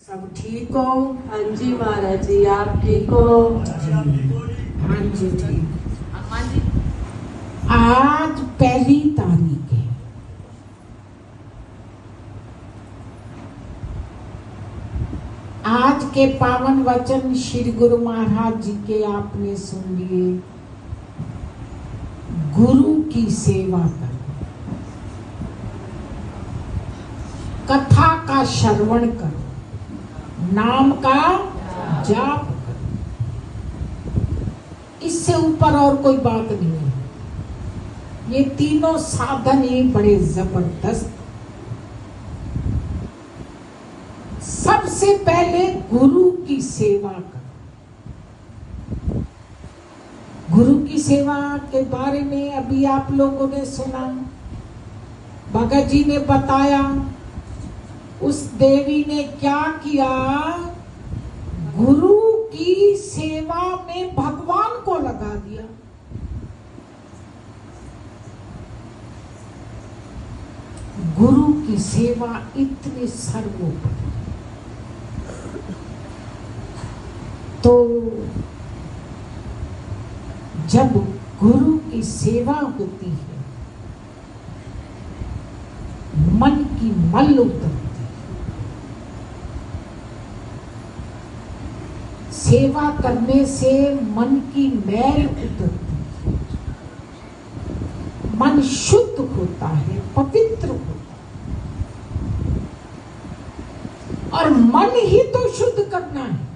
सब ठीक हो? हाँ जी महाराज जी, आप ठीक हो? हाँ जी ठीक। आज 1 तारीख है। आज के पावन वचन श्री गुरु महाराज जी के आपने सुन लिए। गुरु की सेवा करो, कथा का श्रवण करो, नाम का जाप करो। इससे ऊपर और कोई बात नहीं है। ये तीनों साधन ही बड़े जबरदस्त। सबसे पहले गुरु की सेवा करो। गुरु की सेवा के बारे में अभी आप लोगों ने सुना, भगत जी ने बताया। उस देवी ने क्या किया? गुरु की सेवा में भगवान को लगा दिया। गुरु की सेवा इतनी सर्वोपरि। तो जब गुरु की सेवा होती है, मन की मल उतरती है। सेवा करने से मन की मैल उतरती है, मन शुद्ध होता है, पवित्र होता है। और मन ही तो शुद्ध करना है।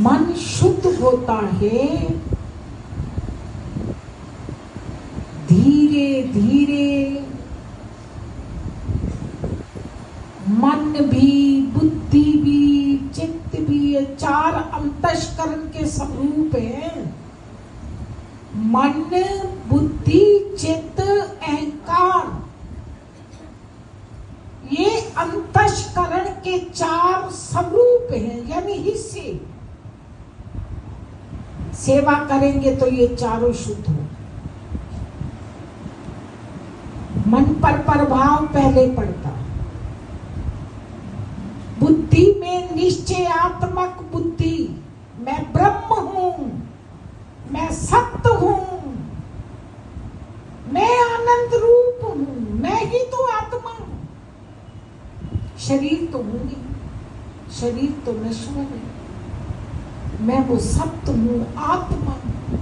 मन शुद्ध होता है धीरे धीरे। मन भी, बुद्धि भी, चित्त भी, ये 4 अंतःकरण के स्वरूप हैं। मन, बुद्धि, चित्त, अहंकार, ये अंतःकरण के 4 स्वरूप हैं, यानी हिस्से। सेवा करेंगे तो ये चारों शुद्ध हो। मन पर प्रभाव पहले पड़ता है। बुद्धि में निश्चयात्मक बुद्धि, मैं ब्रह्म हूं, मैं सत्य हूं, मैं आनंद रूप हूं, मैं ही तो आत्मा हूं। शरीर तो हूं ही, शरीर तो नश्वर है। मैं वो सत्य हूं, आत्मा हूं।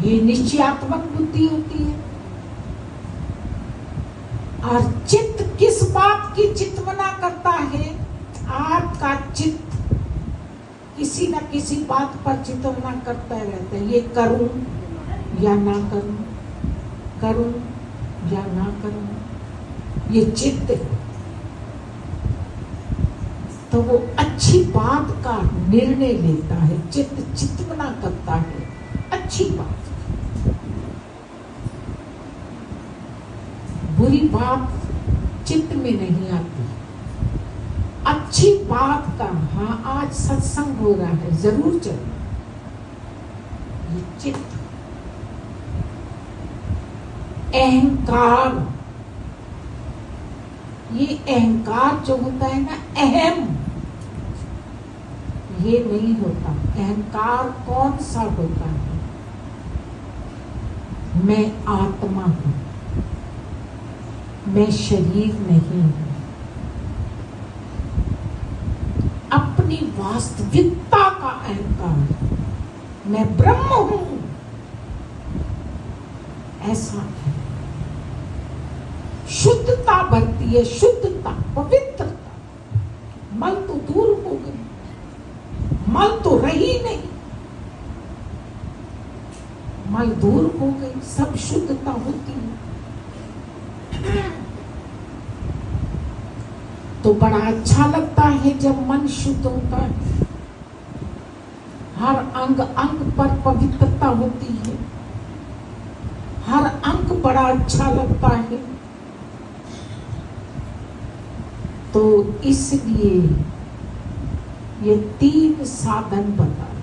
ये निश्चयात्मक बुद्धि होती है। और चित्त किस बात की चिंतना करता है? आपका चित्त किसी न किसी बात पर चिंतना करता रहता है। ये करूं या ना करूं, करूं या ना करूं, ये चित्त है। तो वो अच्छी बात का निर्णय लेता है। चित्त चिंतना करता है अच्छी बात। बुरी बात चित्त में नहीं आती। अच्छी बात का, हाँ आज सत्संग हो रहा है, जरूर चलो। ये चित्त। अहंकार, ये अहंकार जो होता है ना, अहम, ये नहीं होता। अहंकार कौन सा होता है? मैं आत्मा हूं, मैं शरीर नहीं हूं। अपनी वास्तविकता का अहंकार, मैं ब्रह्म हूं, ऐसा है। शुद्धता बढ़ती है, शुद्धता, पवित्रता। मल तो दूर हो गई, मल तो रही नहीं, मल दूर हो गई, सब शुद्धता होती है। तो बड़ा अच्छा लगता है जब मन शुद्ध होता है। हर अंग अंग पर पवित्रता होती है, हर अंग बड़ा अच्छा लगता है। तो इसलिए ये 3 साधन बताए।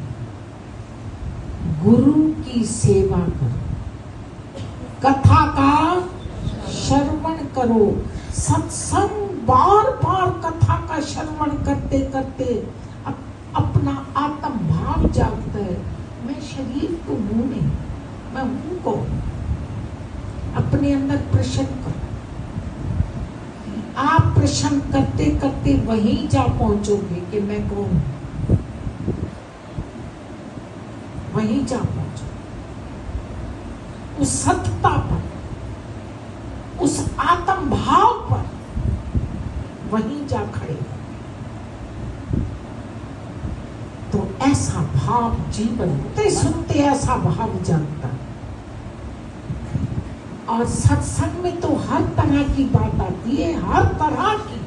गुरु की सेवा करो, कथा का श्रवण करो, सत्संग बार बार कथा का श्रवण करते करते अपना आत्म भाव जागता है। मैं शरीर तो हूं नहीं, मैं हूं कौन? अपने अंदर प्रश्न करो। आप प्रश्न करते करते वहीं जा पहुंचोगे कि मैं कौन हूं। वहीं जा पहुंचो, उस सत्ता पर, उस आत्म भाव पर वहीं जा खड़े हो। तो ऐसा भाव जीवन सुनते सुनते ऐसा भाव जानता है। और सत्संग में तो हर तरह की बात आती है, हर तरह की।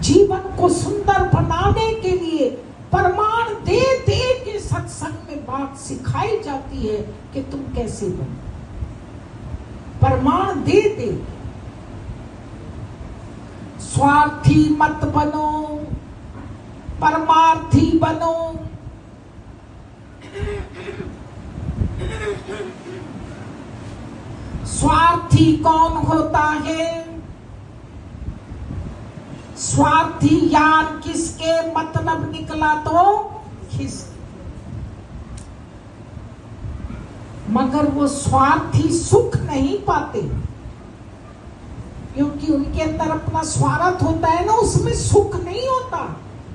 जीवन को सुंदर बनाने के लिए प्रमाण दे दे के सत्संग में बात सिखाई जाती है कि तुम कैसे बनो। प्रमाण दे दे। स्वार्थी मत बनो, परमार्थी बनो। स्वार्थी कौन होता है? स्वार्थी यार किसके मतलब निकला तो खिस। मगर वो स्वार्थी सुख नहीं पाते, क्योंकि उनके अंदर अपना स्वार्थ होता है ना, उसमें सुख नहीं होता,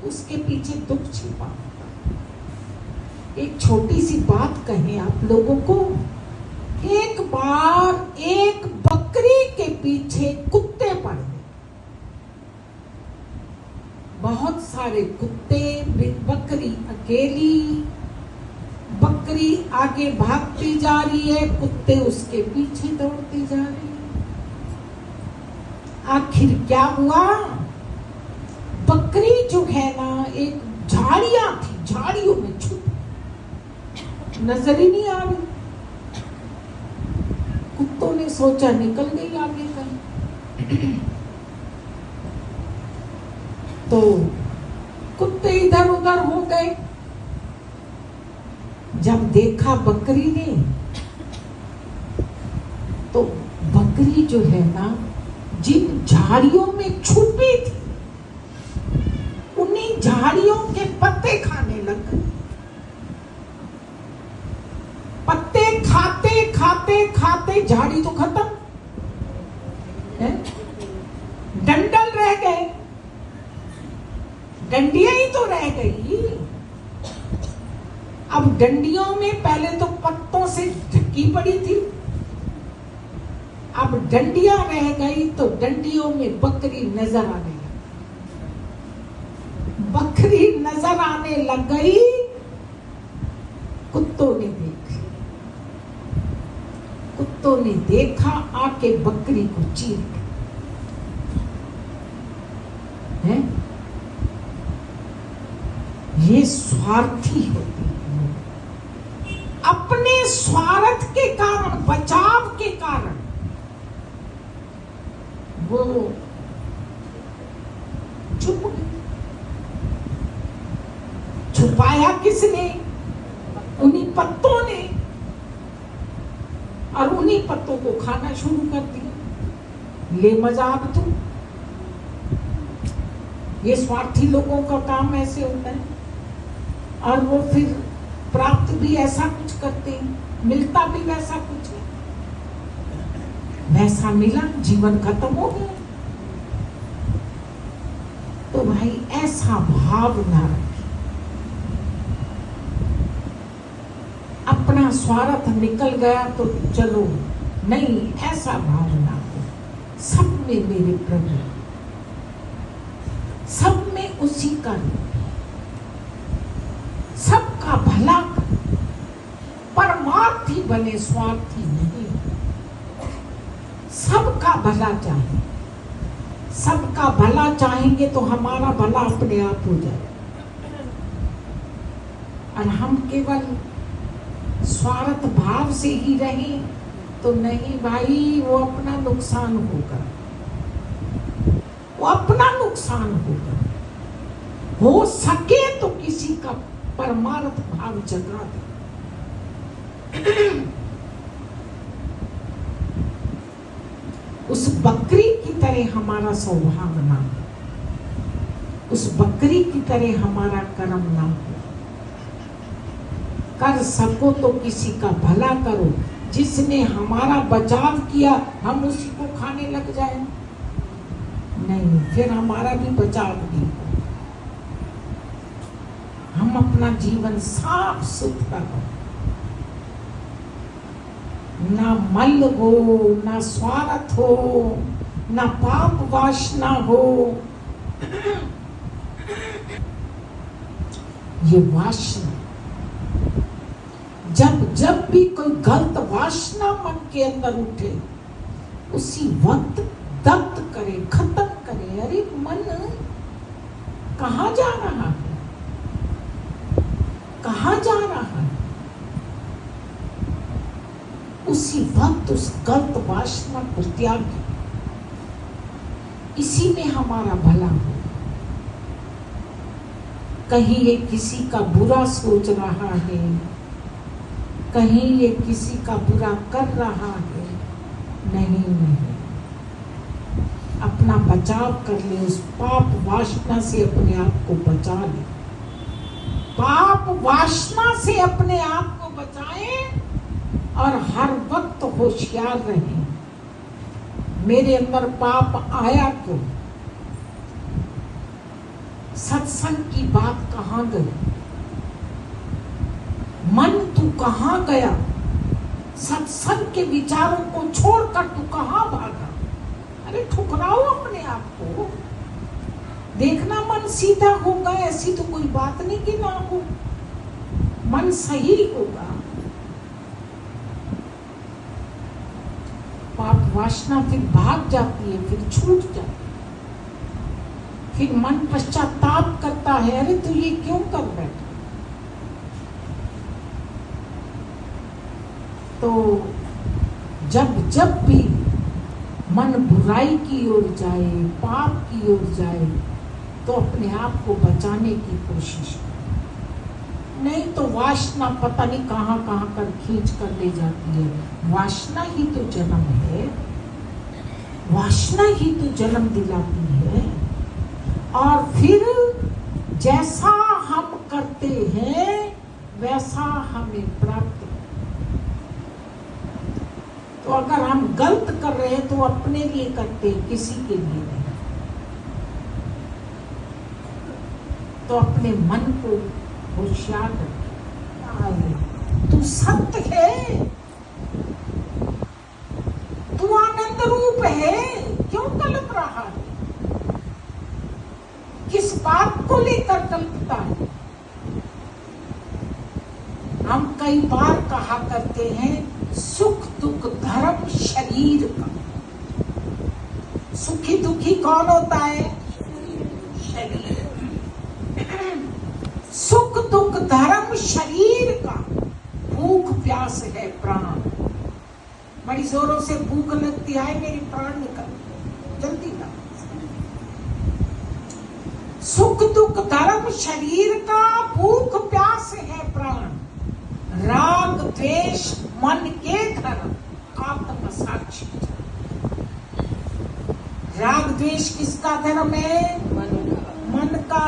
उसके पीछे दुख छिपा होता। एक छोटी सी बात कहें आप लोगों को। एक बार एक बकरी के पीछे कुत्ते पड़ गए। बहुत सारे कुत्ते, बकरी अकेली। बकरी आगे भागती जा रही है, कुत्ते उसके पीछे दौड़ते जा रहे हैं। आखिर क्या हुआ? बकरी जो है ना, एक झाड़ियां थी, झाड़ियों में छुप, नजर ही नहीं आ रही। कुत्तों ने सोचा निकल गई आगे कहीं। तो कुत्ते इधर उधर हो गए। जब देखा बकरी ने, तो बकरी जो है ना, जिन झाड़ियों में छुपी थी, उन्हीं झाड़ियों के पत्ते खाने लग गई। पत्ते खाते खाते खाते झाड़ी तो खत्म है, डंडल रह गए, डंडियां ही तो रह गई। अब डंडियों में पहले तो पत्तों से ढकी पड़ी थी, अब डंडियां रह गई, तो डंडियों में बकरी नजर आने लगी। बकरी नजर आने लग गई, कुत्तों ने देखा। कुत्तों ने देखा, आके बकरी को चीर है। ये स्वार्थी होते हैं। अपने स्वार्थ के कारण, बचाव के कारण वो छुप गए। छुपाया किसने? उन्हीं पत्तों ने। और उन्हीं पत्तों को खाना शुरू कर दिया। ले मजा अब तुम। ये स्वार्थी लोगों का काम ऐसे होता है। और वो फिर प्राप्त भी ऐसा कुछ करते हैं, मिलता भी वैसा कुछ है। वैसा मिला, जीवन खत्म हो गया। तो भाई ऐसा भाव ना रखें। अपना स्वार्थ निकल गया तो चलो, नहीं, ऐसा भाव ना हो। सब में मेरे प्रभु, सब में उसी का, सबका भला, परमार्थी बने, स्वार्थी नहीं। सबका भला चाहे, सबका भला चाहेंगे तो हमारा भला अपने आप हो जाए। और हम केवल स्वार्थ भाव से ही रहें तो नहीं भाई, वो अपना नुकसान होगा, वो अपना नुकसान होगा। हो सके तो किसी का परमार्थ भाव जगा दे। उस बकरी की तरह हमारा स्वभाव ना हो, उस बकरी की तरह हमारा कर्म ना हो। कर सको तो किसी का भला करो, जिसने हमारा बचाव किया हम उसी को खाने लग जाए, नहीं, फिर हमारा भी बचाव नहीं हो। हम अपना जीवन साफ सुथरा हो, ना मल हो, ना स्वार्थ हो, ना पाप वासना हो। ये वासना जब भी कोई गलत वासना मन के अंदर उठे, उसी वक्त दग्ध करे, खत्म करे। अरे मन कहाँ जा रहा है, कहाँ जा रहा है? उसी वक्त उस गलत वासना को त्याग, इसी में हमारा भला हो। कहीं ये किसी का बुरा सोच रहा है, कहीं ये किसी का बुरा कर रहा है, नहीं, अपना बचाव कर ले, उस पाप वासना से अपने आप को बचा ले। पाप वासना से अपने आप को बचाएं और हर वक्त होशियार रहें। मेरे अंदर पाप आया क्यों? सत्संग की बात कहाँ गई? मन तू कहाँ गया? सत्संग के विचारों को छोड़कर तू कहाँ भागा? अरे ठुकराओ अपने आप को। देखना मन सीधा होगा, ऐसी तो कोई बात नहीं कि ना हो, मन सही होगा। पाप वासना फिर भाग जाती है, फिर छूट जाती है, फिर मन पश्चाताप करता है, अरे तू ये क्यों कर बैठा? तो जब भी मन बुराई की ओर जाए, पाप की ओर जाए, तो अपने आप को बचाने की कोशिश करें। नहीं तो वासना पता नहीं कहाँ कहाँ कर खींच कर ले जाती है। वासना ही तो जन्म है, वासना ही तो जन्म दिलाती है। और फिर जैसा हम करते हैं वैसा हमें प्राप्त। तो अगर हम गलत कर रहे हैं तो अपने लिए करते हैं, किसी के लिए नहीं। तो अपने मन को होशियार रखें। तू सत्य है, तू आनंद रूप है, क्यों कल्प रहा है? किस बात को लेकर कल्पता है? हम कई बार कहा करते हैं सुख दुख धर्म शरीर का। सुखी दुखी कौन होता है? शरीर। सुख दुख धर्म शरीर का, भूख प्यास है प्राण। बड़ी जोरों से भूख लगती है, मेरी प्राण निकल जल्दी ना। सुख दुख धर्म शरीर का, भूख प्यास है प्राण। राग द्वेष मन के धर्म, आत्म साक्षी। राग द्वेष किसका धर्म है? मन का।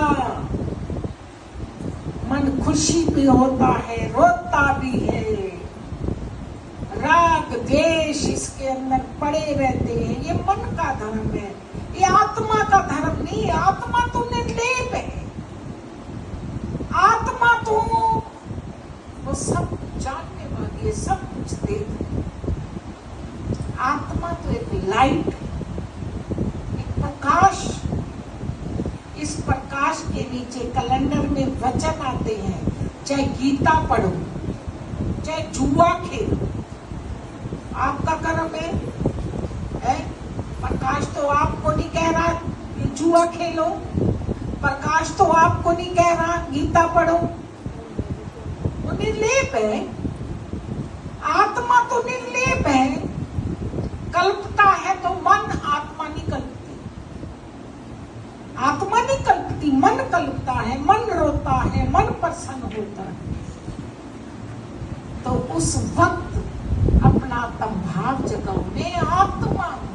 मन खुशी भी होता है, रोता भी है। राग द्वेष इसके अंदर पड़े रहते हैं, ये मन का धर्म है, ये आत्मा का धर्म नहीं है। आत्मा तो निर्लेप है, आत्मा तो वो सब जानने वाली है, सब कुछ देख। आत्मा तो एक लाइट, एक प्रकाश। इस प्रकाश के नीचे कैलेंडर में वचन आते हैं, चाहे गीता पढ़ो, चाहे जुआ खेलो, आपका कर्म है? प्रकाश तो आपको नहीं कह रहा कि जुआ खेलो, प्रकाश तो आपको नहीं कह रहा गीता पढ़ो। वो निर्लेप है, आत्मा तो निर्लेप है। कल्पता है तो मन, आत्मा नहीं कल्पती। आत्मा नहीं कल्पती, मन कल्पता है। मन रोता है, मन प्रसन्न होता है। तो उस वक्त अपना तम भाव जगाओ, मैं आत्मा हूं,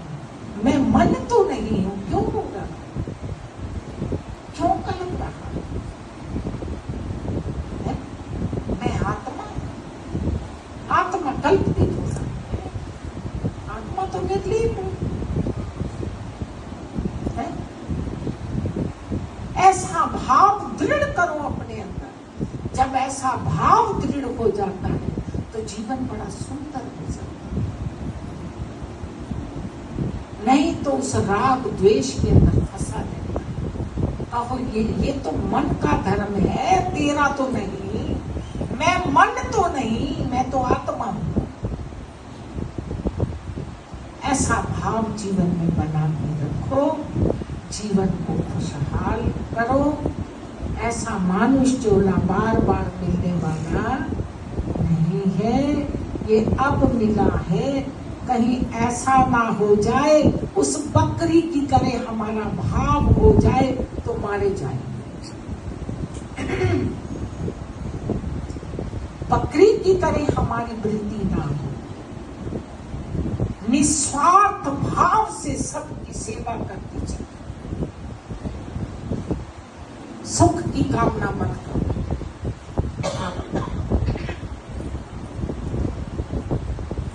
मैं मन तो नहीं हूं, क्यों रो रहा, क्यों कलप रहा है? मैं आत्मा, आत्मा कल्पित हो सकती है, आत्मा तो निर्लीप है। ऐसा भाव दृढ़ करो अपने अंदर। जब ऐसा भाव दृढ़ हो जाता है तो जीवन बड़ा सुंदर हो जाता है। नहीं तो उस राग द्वेष के अंदर फंसा रहता है। कहो ये तो मन का धर्म है, तेरा तो नहीं, मैं मन तो नहीं, मैं तो आत्मा हूं। ऐसा भाव जीवन में बना के रखो, जीवन को खुशहाल करो। ऐसा मानुष चोला बार बार मिलने वाला नहीं है, ये अब मिला है। कहीं ऐसा ना हो जाए उस बकरी की तरह हमारा भाव हो जाए तो मारे जाएंगे। बकरी की तरह हमारी वृत्ति ना हो, निस्वार्थ भाव से सबकी सेवा करती चले। सुख की कामना मत करो।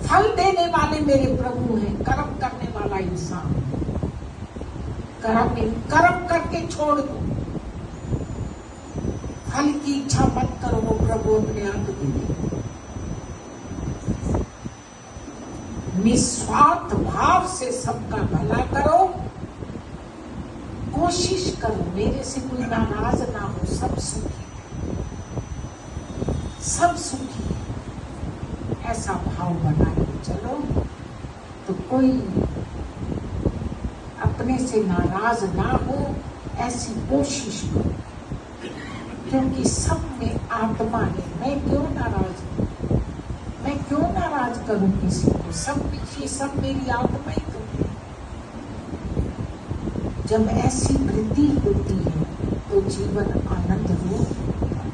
फल देने वाले मेरे प्रभु हैं, कर्म करने वाला इंसान। कर्म करके छोड़ दो, फल की इच्छा मत करो, वो प्रभु अपने आप देंगे। निस्वार्थ भाव से सबका भला करो, कोशिश करो मेरे से कोई नाराज ना हो, सब सुखी, सब सुखी। ऐसा भाव बना के चलो तो कोई अपने से नाराज ना हो, ऐसी कोशिश करो। क्योंकि सब में आत्मा है, मैं क्यों नाराज हूं, मैं क्यों नाराज करूं किसी को, सब पीछे, सब मेरी आत्मा ही तो है। जब ऐसी वृत्ति होती है तो जीवन आनंद रूप होता है।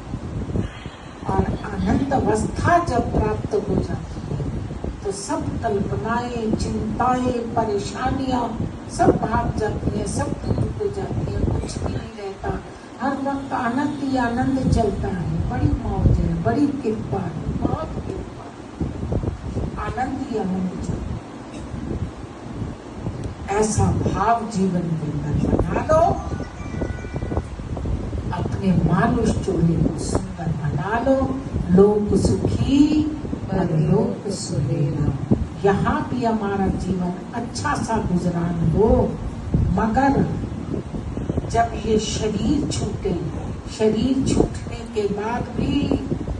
और आनंद अवस्था जब प्राप्त हो जाती है तो सब कल्पनाएं, चिंताएं, परेशानियां सब भाग जाती हैं, सब दूर हो जाती हैं, कुछ भी नहीं रहता। हर वक्त आनंद ही आनंद चलता है, बड़ी मौज है, बड़ी कृपा है, बहुत कृपा है, आनंद ही आनंद चलता है। ऐसा भाव जीवन के अंदर बना लो, अपने मानुष चोले को सुंदर बना लो। लोक सुखी परलोक सुहेला। यहाँ भी हमारा जीवन अच्छा सा गुजरान हो, मगर जब ये शरीर छूटे, शरीर छूटने के बाद भी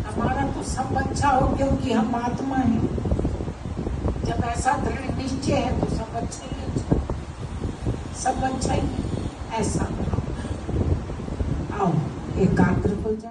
हमारा तो सब अच्छा हो, क्योंकि हम आत्मा हैं। जब ऐसा दृढ़ निश्चय है तो सब अच्छा ही अच्छा, सब अच्छा ही ऐसा। आओ एकाग्र हो जाए।